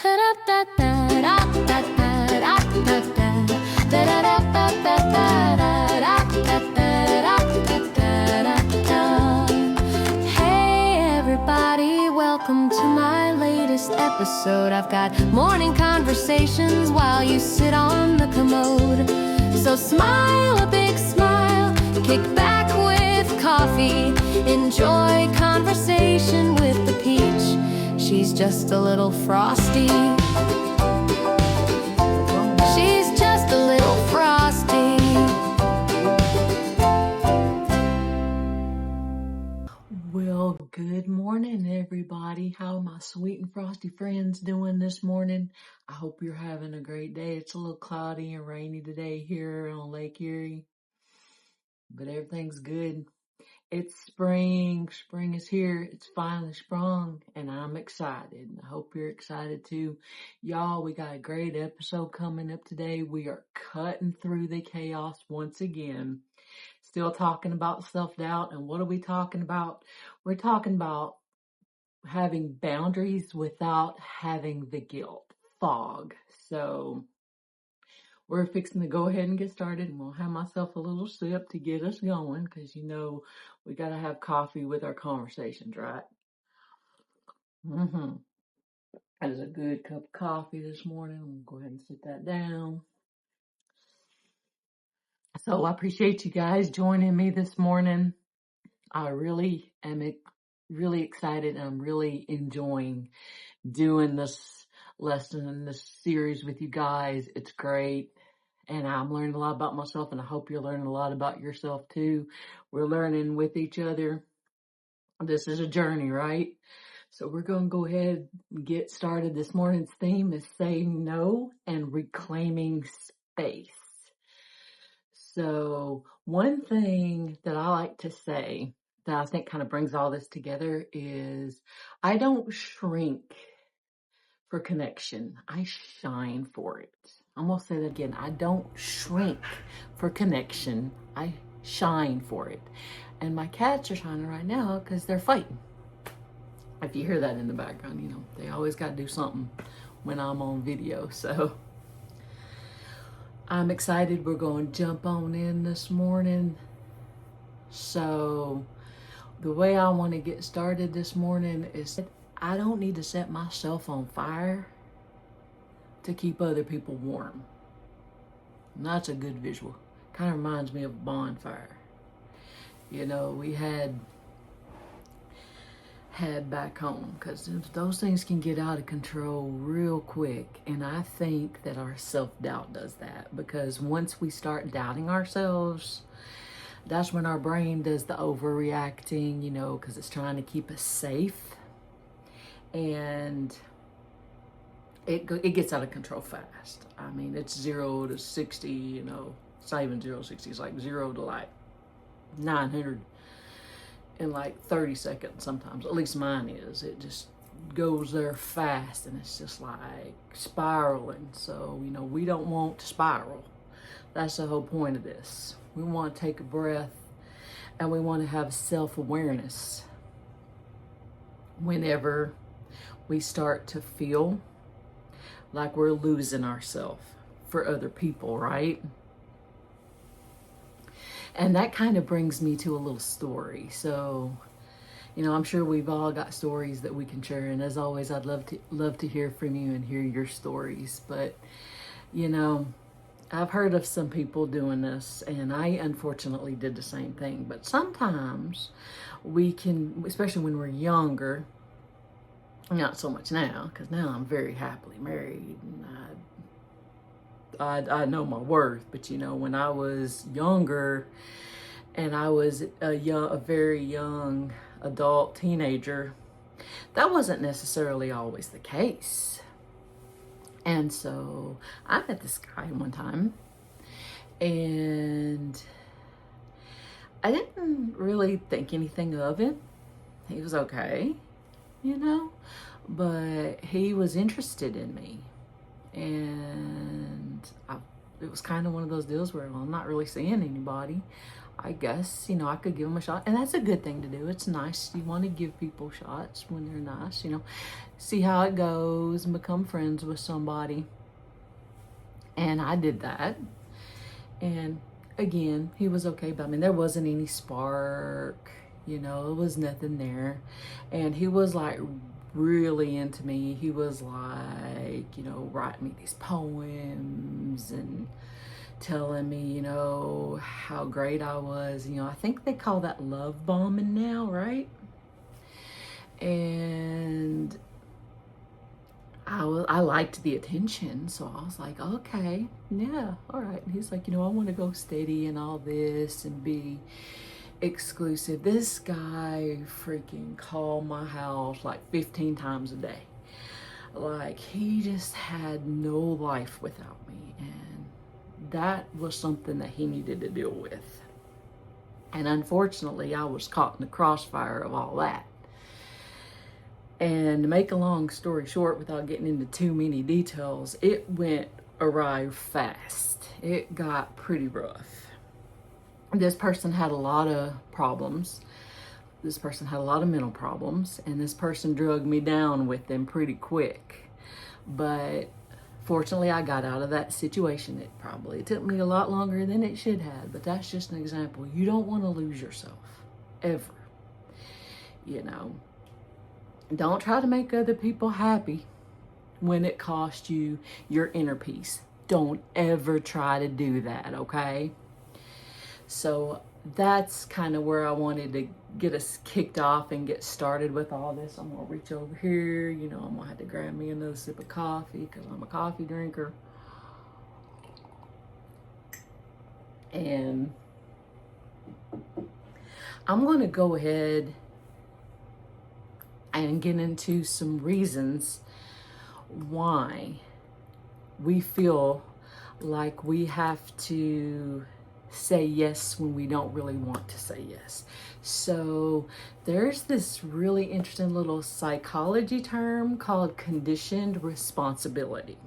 Hey everybody, welcome to my latest episode. I've got morning conversations while you sit on the commode. So smile a big smile, kick back with coffee, enjoy conversation with the peach. She's just a little frosty. She's just a little frosty. Well, good morning, everybody. How are my sweet and frosty friends doing this morning? I hope you're having a great day. It's a little cloudy and rainy today here on Lake Erie, but everything's good. It's spring. Spring is here. It's finally sprung, and I'm excited. I hope you're excited too. Y'all, we got a great episode coming up today. We are cutting through the chaos once again. Still talking about self-doubt. And what are we talking about? We're talking about having boundaries without having the guilt fog. So we're fixing to go ahead and get started, and we'll have myself a little sip to get us going, because you know we got to have coffee with our conversations, right? That is a good cup of coffee this morning. I'm going to go ahead and sit that down. So I appreciate you guys joining me this morning. I really am really excited, and I'm really enjoying doing this lesson and this series with you guys. It's great, and I'm learning a lot about myself, and I hope you're learning a lot about yourself too. We're learning with each other. This is a journey, right? So we're going to go ahead and get started. This morning's theme is saying no and reclaiming space. So one thing that I like to say that I think kind of brings all this together is I don't shrink for connection. I shine for it. I'm going to say that again. I don't shrink for connection. I shine for it. And my cats are shining right now because they're fighting. If you hear that in the background, you know, they always got to do something when I'm on video. So I'm excited. We're going to jump on in this morning. So the way I want to get started this morning is I don't need to set myself on fire to keep other people warm. And that's a good visual. Kind of reminds me of a bonfire. You know, we had back home, because those things can get out of control real quick. And I think that our self-doubt does that, because once we start doubting ourselves, that's when our brain does the overreacting, you know, because it's trying to keep us safe. And it gets out of control fast. I mean, it's 0 to 60, you know, it's not even 0 to 60, it's like 0 to like 900 in like 30 seconds sometimes. At least mine is. It just goes there fast, and it's just like spiraling. So, you know, we don't want to spiral. That's the whole point of this. We want to take a breath, and we want to have self-awareness whenever we start to feel like we're losing ourselves for other people, right? And that kind of brings me to a little story. So, you know, I'm sure we've all got stories that we can share. And as always, I'd love to hear from you and hear your stories. But, you know, I've heard of some people doing this, and I unfortunately did the same thing. But sometimes we can, especially when we're younger, not so much now, because now I'm very happily married, and I know my worth. But you know, when I was younger and I was a very young adult teenager, that wasn't necessarily always the case. And so I met this guy one time, and I didn't really think anything of him. He was okay, you know, but he was interested in me. And it was kind of one of those deals where, well, I'm not really seeing anybody. I guess, you know, I could give them a shot. And that's a good thing to do. It's nice. You want to give people shots when they're nice, you know, see how it goes and become friends with somebody. And I did that. And again, he was okay, but I mean, there wasn't any spark, you know, it was nothing there. And he was like really into me. He was like, you know, writing me these poems and telling me, you know, how great I was. You know, I think they call that love bombing now, right? And I liked the attention, so I was like, okay, yeah, all right. And he's like, you know, I want to go steady and all this and be exclusive. This guy freaking called my house like 15 times a day. Like, he just had no life without me, and that was something that he needed to deal with. And unfortunately, I was caught in the crossfire of all that. And to make a long story short, without getting into too many details, it went awry fast. It got pretty rough. This person had a lot of problems. This person had a lot of mental problems, and this person drugged me down with them pretty quick. But fortunately, I got out of that situation. It took me a lot longer than it should have, but that's just an example. You don't want to lose yourself, ever. You know, don't try to make other people happy when it costs you your inner peace. Don't ever try to do that, okay? So that's kind of where I wanted to get us kicked off and get started with all this. I'm gonna reach over here, you know, I'm gonna have to grab me another sip of coffee because I'm a coffee drinker. And I'm gonna go ahead and get into some reasons why we feel like we have to say yes when we don't really want to say yes. So there's this really interesting little psychology term called conditioned responsibility.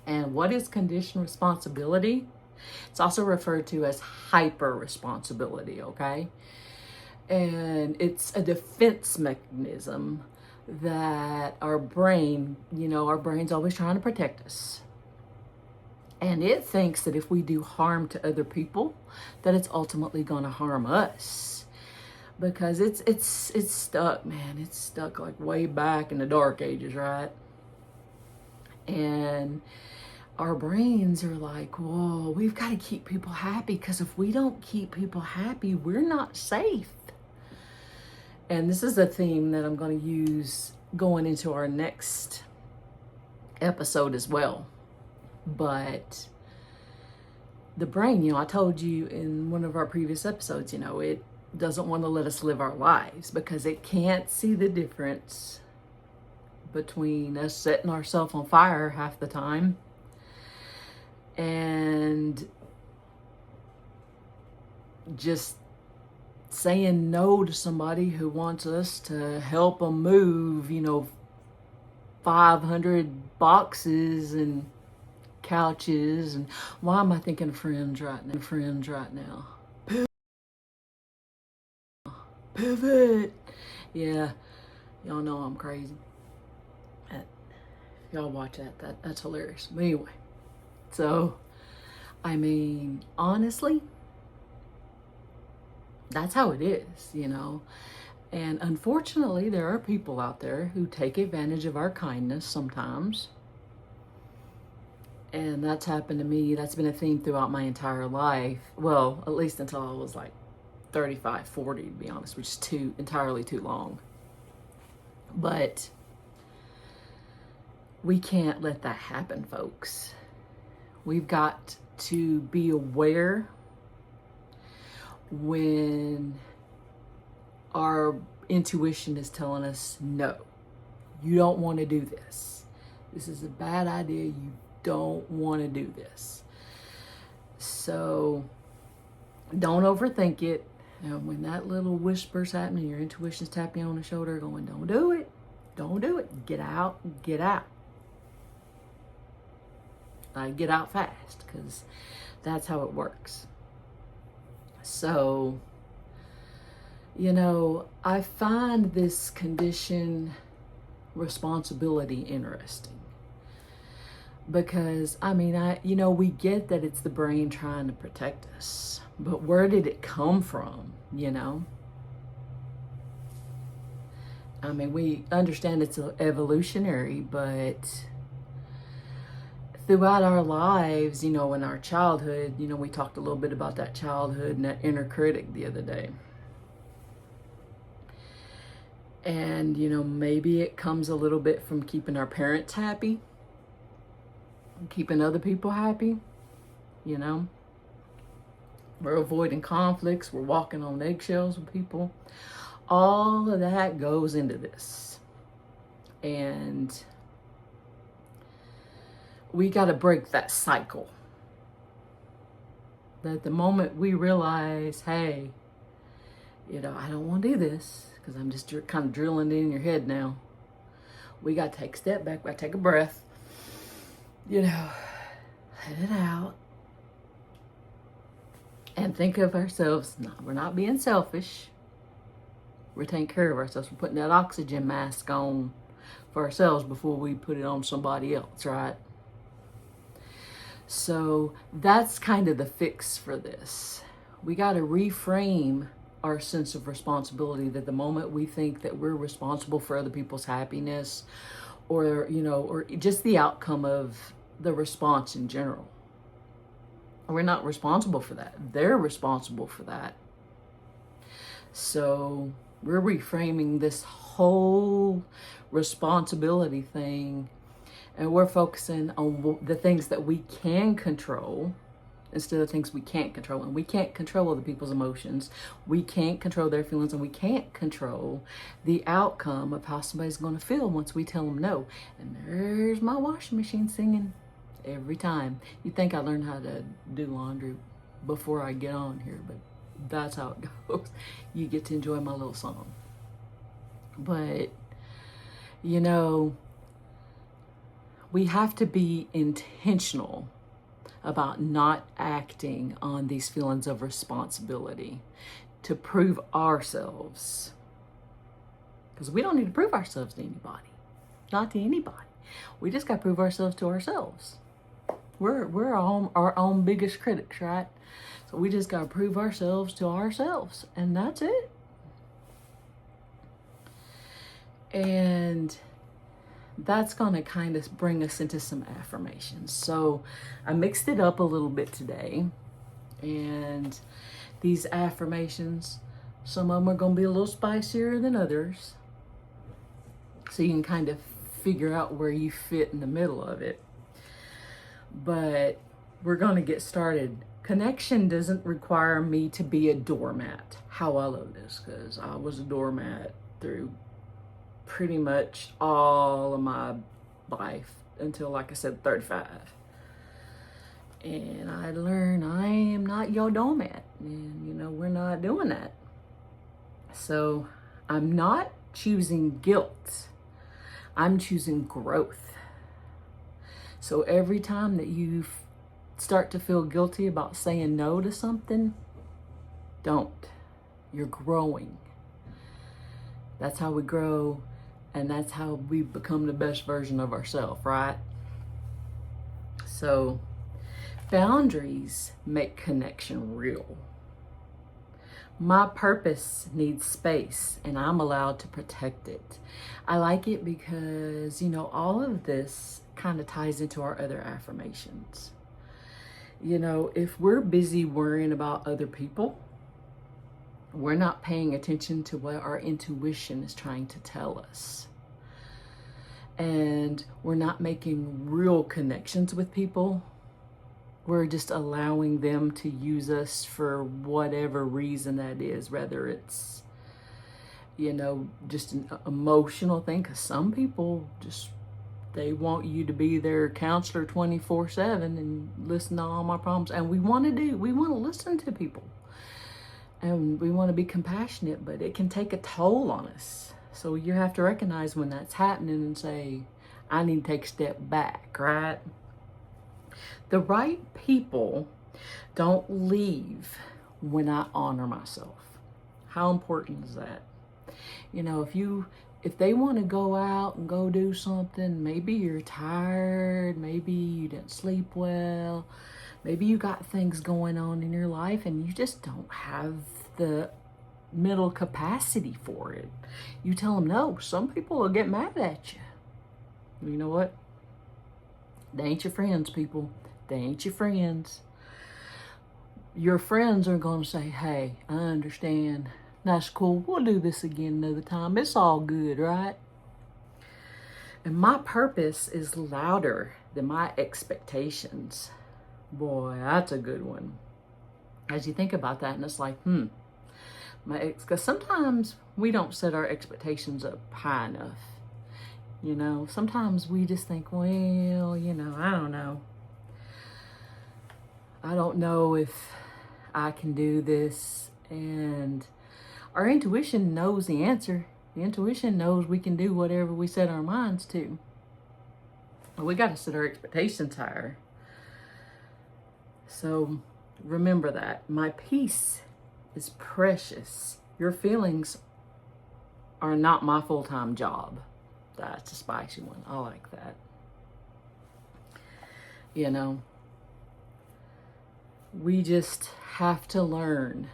And what is conditioned responsibility? It's also referred to as hyper responsibility, okay? And it's a defense mechanism that our brain, you know, our brain's always trying to protect us. And it thinks that if we do harm to other people, that it's ultimately going to harm us. Because it's stuck, man. It's stuck like way back in the dark ages, right? And our brains are like, whoa, we've got to keep people happy, because if we don't keep people happy, we're not safe. And this is a theme that I'm going to use going into our next episode as well. But the brain, you know, I told you in one of our previous episodes, you know, it doesn't want to let us live our lives because it can't see the difference between us setting ourselves on fire half the time and just saying no to somebody who wants us to help them move, you know, 500 boxes and couches. And why am I thinking of friends right now? Pivot. Yeah, y'all know I'm crazy. Y'all watch that's hilarious. But anyway, so I mean, honestly, that's how it is, you know. And unfortunately, there are people out there who take advantage of our kindness sometimes. And that's happened to me. That's been a theme throughout my entire life. Well, at least until I was like 35, 40, to be honest, which is entirely too long. But we can't let that happen, folks. We've got to be aware when our intuition is telling us, no, you don't want to do this. This is a bad idea. You don't want to do this. So don't overthink it. And when that little whisper's happening, your intuition's tapping you on the shoulder going, don't do it. Don't do it. Get out. Get out. Like, get out fast, because that's how it works. So, I find this condition responsibility interesting because we get that it's the brain trying to protect us, but where did it come from? We understand it's evolutionary, but throughout our lives, in our childhood, we talked a little bit about that childhood and that inner critic the other day. And, maybe it comes a little bit from keeping our parents happy, keeping other people happy, We're avoiding conflicts, we're walking on eggshells with people. All of that goes into this. And we got to break that cycle. That the moment we realize, hey, I don't want to do this, because I'm just kind of drilling it in your head now. We got to take a step back, we got to take a breath, let it out. And think of ourselves, no, we're not being selfish. We're taking care of ourselves. We're putting that oxygen mask on for ourselves before we put it on somebody else, right? So that's kind of the fix for this. We got to reframe our sense of responsibility, that the moment we think that we're responsible for other people's happiness or just the outcome of the response in general, we're not responsible for that. They're responsible for that. So we're reframing this whole responsibility thing, and we're focusing on the things that we can control instead of things we can't control. And we can't control other people's emotions. We can't control their feelings, and we can't control the outcome of how somebody's going to feel once we tell them no. And there's my washing machine singing every time. You'd think I learned how to do laundry before I get on here, but that's how it goes. You get to enjoy my little song. But, we have to be intentional about not acting on these feelings of responsibility to prove ourselves. Because we don't need to prove ourselves to anybody. Not to anybody. We just got to prove ourselves to ourselves. We're our own biggest critics, right? So we just got to prove ourselves to ourselves. And that's it. And that's going to kind of bring us into some affirmations. So I mixed it up a little bit today. And these affirmations, some of them are going to be a little spicier than others. So you can kind of figure out where you fit in the middle of it. But we're going to get started. Connection doesn't require me to be a doormat. How I love this, because I was a doormat through pretty much all of my life until, like I said, 35. And I learned I am not your doormat. And, we're not doing that. So I'm not choosing guilt. I'm choosing growth. So every time that you start to feel guilty about saying no to something, don't. You're growing. That's how we grow, and that's how we become the best version of ourselves, right? So boundaries make connection real. My purpose needs space, and I'm allowed to protect it. I like it because, all of this kind of ties into our other affirmations. If we're busy worrying about other people, we're not paying attention to what our intuition is trying to tell us. And we're not making real connections with people. We're just allowing them to use us for whatever reason that is, whether it's, just an emotional thing. Because some people they want you to be their counselor 24/7 and listen to all my problems. And we want to listen to people. And we want to be compassionate, but it can take a toll on us. So you have to recognize when that's happening and say, I need to take a step back, right? The right people don't leave when I honor myself. How important is that? You know, if they want to go out and go do something, maybe you're tired, maybe you didn't sleep well, maybe you got things going on in your life and you just don't have the mental capacity for it. You tell them no. Some people will get mad at you. You know what? They ain't your friends, people. They ain't your friends. Your friends are going to say, hey, I understand. That's cool. We'll do this again another time. It's all good, right? And my purpose is louder than my expectations. Boy, that's a good one. As you think about that, and it's like, because sometimes we don't set our expectations up high enough. You know, sometimes we just think, well, you know, I don't know. I don't know if I can do this. And our intuition knows the answer. The intuition knows we can do whatever we set our minds to. But we got to set our expectations higher. So remember that. My peace is precious. Your feelings are not my full-time job. That's a spicy one. I like that. You know, we just have to learn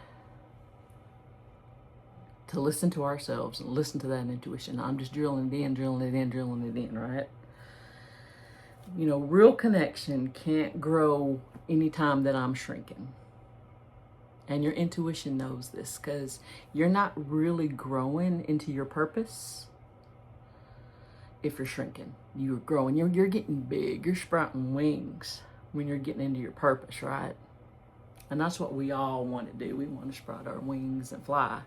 to listen to ourselves and listen to that intuition. I'm just drilling it in, right? You know, real connection can't grow anytime that I'm shrinking. And your intuition knows this, because you're not really growing into your purpose if you're shrinking. You're growing, you're getting big, you're sprouting wings when you're getting into your purpose, right? And that's what we all want to do. We want to sprout our wings and fly.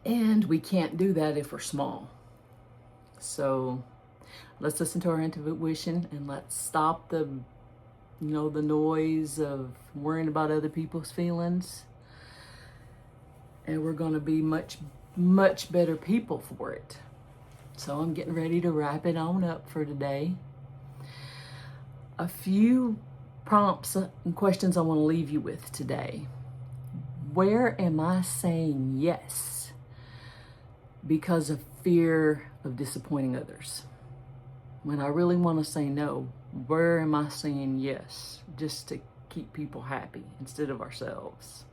And we can't do that if we're small. So let's listen to our intuition and let's stop the noise of worrying about other people's feelings. And we're going to be much, much better people for it. So I'm getting ready to wrap it on up for today. A few prompts and questions I want to leave you with today. Where am I saying yes because of fear of disappointing others? When I really want to say no, where am I saying yes just to keep people happy instead of ourselves?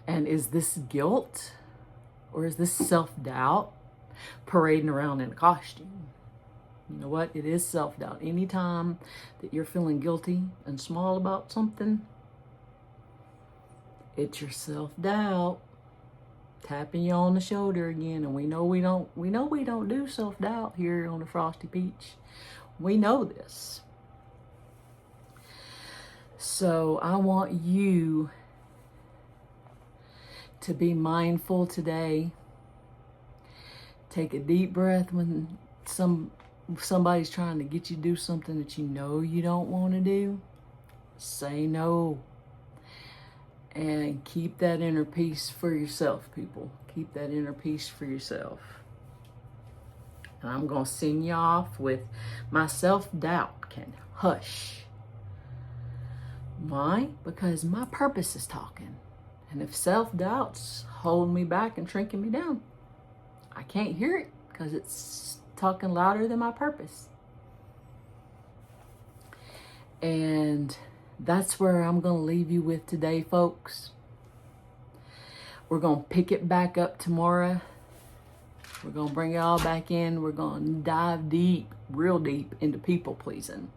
And is this guilt or is this self-doubt parading around in a costume? You know what? It is self-doubt. Anytime that you're feeling guilty and small about something, it's your self-doubt tapping you on the shoulder again. And we know we don't do self-doubt here on the Frosty Peach. We know this. So I want you to be mindful today. Take a deep breath when somebody's trying to get you to do something that you know you don't want to do. Say no. And keep that inner peace for yourself, people. Keep that inner peace for yourself. And I'm going to send you off with my self-doubt can hush. Why? Because my purpose is talking. And if self-doubt's holding me back and shrinking me down, I can't hear it because it's talking louder than my purpose. And that's where I'm going to leave you with today, folks. We're going to pick it back up tomorrow. We're going to bring it all back in. We're going to dive deep, real deep into people pleasing.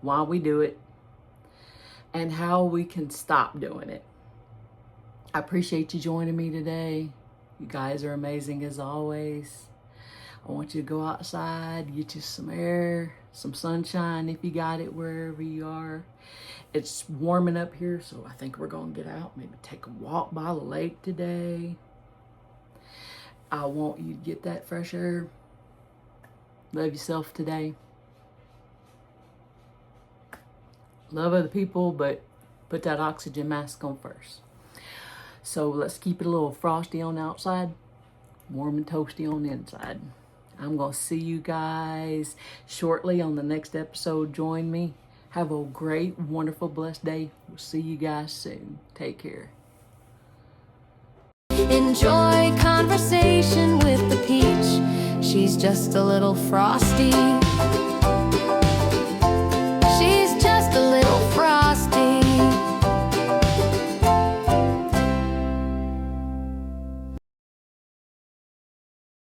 Why we do it and how we can stop doing it. I appreciate you joining me today. You guys are amazing as always. I want you to go outside, get you some air, some sunshine if you got it wherever you are. It's warming up here, so I think we're going to get out, maybe take a walk by the lake today. I want you to get that fresh air. Love yourself today. Love other people, but put that oxygen mask on first. So let's keep it a little frosty on the outside, warm and toasty on the inside. I'm going to see you guys shortly on the next episode. Join me. Have a great, wonderful, blessed day. We'll see you guys soon. Take care. Enjoy conversation with the peach. She's just a little frosty.